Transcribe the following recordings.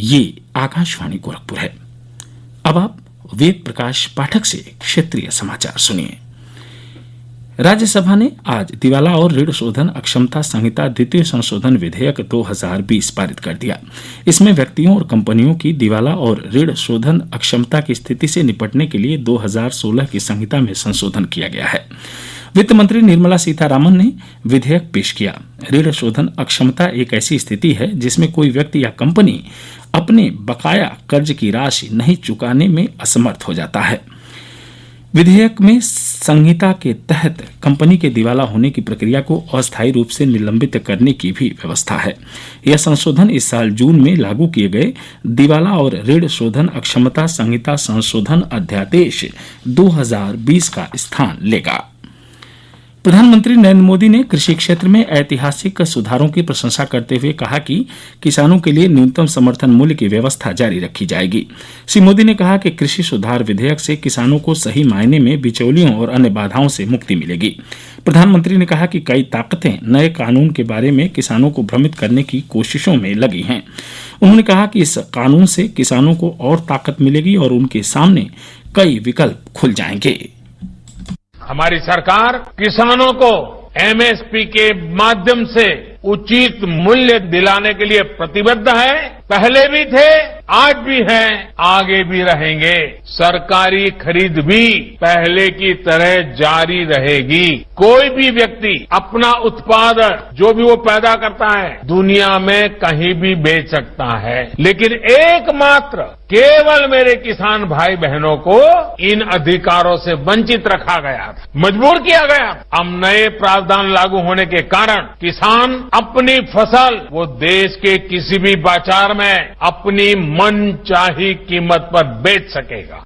ये आकाशवाणी गोरखपुर है। अब आप वेद प्रकाश पाठक से क्षेत्रीय समाचार सुनिए। राज्यसभा ने आज दिवाला और ऋण शोधन अक्षमता संहिता द्वितीय संशोधन विधेयक 2020 पारित कर दिया। इसमें व्यक्तियों और कंपनियों की दिवाला और ऋण शोधन अक्षमता की स्थिति से निपटने के लिए 2016 की संहिता में संशोधन किया गया है। वित्त मंत्री निर्मला सीतारामन ने विधेयक पेश किया। ऋण शोधन अक्षमता एक ऐसी स्थिति है जिसमें कोई व्यक्ति या कंपनी अपने बकाया कर्ज की राशि नहीं चुकाने में असमर्थ हो जाता है। विधेयक में संहिता के तहत कंपनी के दिवाला होने की प्रक्रिया को अस्थायी रूप से निलंबित करने की भी व्यवस्था है। यह संशोधन इस साल जून में लागू किए गए दिवाला और ऋण शोधन अक्षमता संहिता संशोधन अध्यादेश 2020 का स्थान लेगा। प्रधानमंत्री नरेंद्र मोदी ने कृषि क्षेत्र में ऐतिहासिक सुधारों की प्रशंसा करते हुए कहा कि किसानों के लिए न्यूनतम समर्थन मूल्य की व्यवस्था जारी रखी जाएगी। श्री मोदी ने कहा कि कृषि सुधार विधेयक से किसानों को सही मायने में बिचौलियों और अन्य बाधाओं से मुक्ति मिलेगी। प्रधानमंत्री ने कहा कि कई ताकतें नए कानून के बारे में किसानों को भ्रमित करने की कोशिशों में लगी हैं। उन्होंने कहा कि इस कानून से किसानों को और ताकत मिलेगी और उनके सामने कई विकल्प खुल जाएंगे। हमारी सरकार किसानों को एमएसपी के माध्यम से उचित मूल्य दिलाने के लिए प्रतिबद्ध है। पहले भी थे, आज भी हैं, आगे भी रहेंगे। सरकारी खरीद भी पहले की तरह जारी रहेगी। कोई भी व्यक्ति अपना उत्पाद जो भी वो पैदा करता है दुनिया में कहीं भी बेच सकता है, लेकिन एकमात्र केवल मेरे किसान भाई बहनों को इन अधिकारों से वंचित रखा गया था, मजबूर किया गया। अब नए प्रावधान लागू होने के कारण किसान अपनी फसल वो देश के किसी भी बाजार में अपनी मनचाही कीमत पर बेच सकेगा।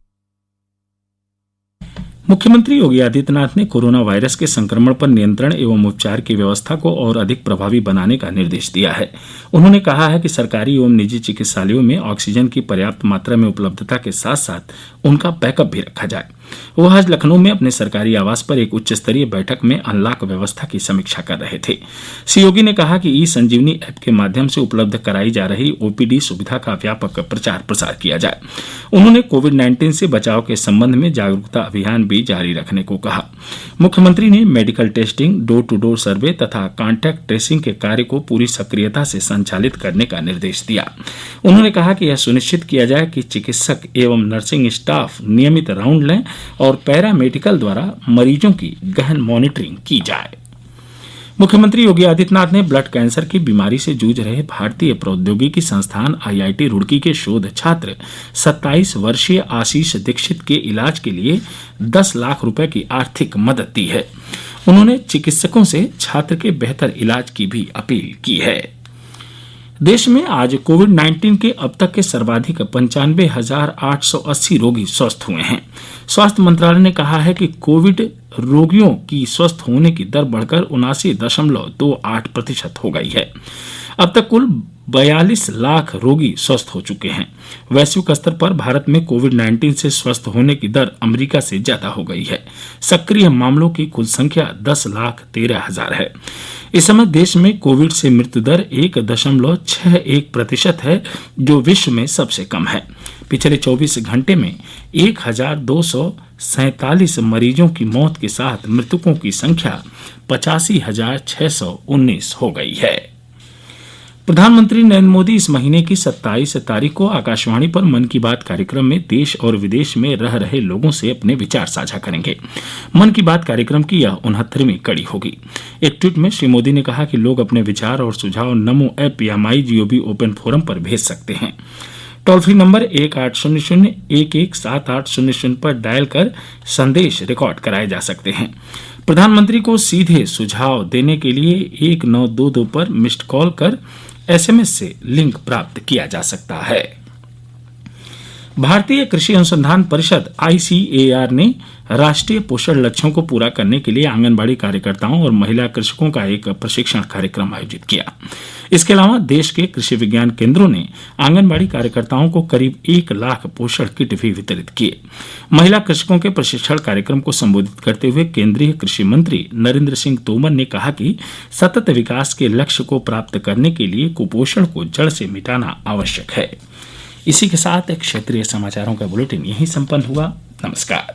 मुख्यमंत्री योगी आदित्यनाथ ने कोरोना वायरस के संक्रमण पर नियंत्रण एवं उपचार की व्यवस्था को और अधिक प्रभावी बनाने का निर्देश दिया है। उन्होंने कहा है कि सरकारी एवं निजी चिकित्सालयों में ऑक्सीजन की पर्याप्त मात्रा में उपलब्धता के साथ साथ उनका बैकअप भी रखा जाए। वो आज लखनऊ में अपने सरकारी आवास पर एक उच्च स्तरीय बैठक में अनलॉक व्यवस्था की समीक्षा कर रहे थे। श्री योगी ने कहा कि ई संजीवनी ऐप के माध्यम से उपलब्ध कराई जा रही ओपीडी सुविधा का व्यापक प्रचार प्रसार किया जाए। उन्होंने कोविड-19 से बचाव के संबंध में जागरूकता अभियान भी जारी रखने को कहा। मुख्यमंत्री ने medical testing, door to door survey तथा कॉन्टैक्ट ट्रेसिंग के कार्य को पूरी सक्रियता से संचालित करने का निर्देश दिया। उन्होंने कहा कि यह सुनिश्चित किया जाए कि चिकित्सक एवं नर्सिंग स्टाफ नियमित राउंड लें और पैरामेडिकल द्वारा मरीजों की गहन मॉनिटरिंग की जाए। मुख्यमंत्री योगी आदित्यनाथ ने ब्लड कैंसर की बीमारी से जूझ रहे भारतीय प्रौद्योगिकी संस्थान आईआईटी रुड़की के शोध छात्र 27 वर्षीय आशीष दीक्षित के इलाज के लिए 10 लाख रुपए की आर्थिक मदद दी है। उन्होंने चिकित्सकों से छात्र के बेहतर इलाज की भी अपील की है। देश में आज कोविड-19 के अब तक के सर्वाधिक 95,880 रोगी स्वस्थ हुए हैं। स्वास्थ्य मंत्रालय ने कहा है कि कोविड रोगियों की स्वस्थ होने की दर बढ़कर 79.28% हो गई है। अब तक कुल 42 लाख रोगी स्वस्थ हो चुके हैं। वैश्विक स्तर पर भारत में कोविड-19 से स्वस्थ होने की दर अमेरिका से ज्यादा हो गई है। सक्रिय मामलों की कुल संख्या 10,13,000 है। इस समय देश में कोविड से मृत्यु दर 1.61% है, जो विश्व में सबसे कम है। पिछले 24 घंटे में 1,247 मरीजों की मौत के साथ मृतकों की संख्या 85,619 हो गई है। प्रधानमंत्री नरेंद्र मोदी इस महीने की 27 तारीख को आकाशवाणी पर मन की बात कार्यक्रम में देश और विदेश में रह रहे लोगों से अपने विचार साझा करेंगे। मन की बात कार्यक्रम की यह 69वीं कड़ी होगी। एक ट्वीट में श्री मोदी ने कहा कि लोग अपने विचार और सुझाव नमो ऐप या MyGov ओपन फोरम पर भेज सकते हैं। टोल फ्री नंबर 1800-117800 पर डायल कर संदेश रिकॉर्ड कराए जा सकते हैं। प्रधानमंत्री को सीधे सुझाव देने के लिए 1922 पर मिस्ड कॉल कर SMS से लिंक प्राप्त किया जा सकता है। भारतीय कृषि अनुसंधान परिषद ICAR ने राष्ट्रीय पोषण लक्ष्यों को पूरा करने के लिए आंगनबाड़ी कार्यकर्ताओं और महिला कृषकों का एक प्रशिक्षण कार्यक्रम आयोजित किया। इसके अलावा देश के कृषि विज्ञान केंद्रों ने आंगनबाड़ी कार्यकर्ताओं को करीब 1 लाख पोषण किट भी वितरित किए। महिला कृषकों के प्रशिक्षण कार्यक्रम को संबोधित करते हुए केंद्रीय कृषि मंत्री नरेंद्र सिंह तोमर ने कहा कि सतत विकास के लक्ष्य को प्राप्त करने के लिए कुपोषण को जड़ से मिटाना आवश्यक है। इसी के साथ क्षेत्रीय समाचारों का बुलेटिन यहीं संपन्न हुआ। नमस्कार।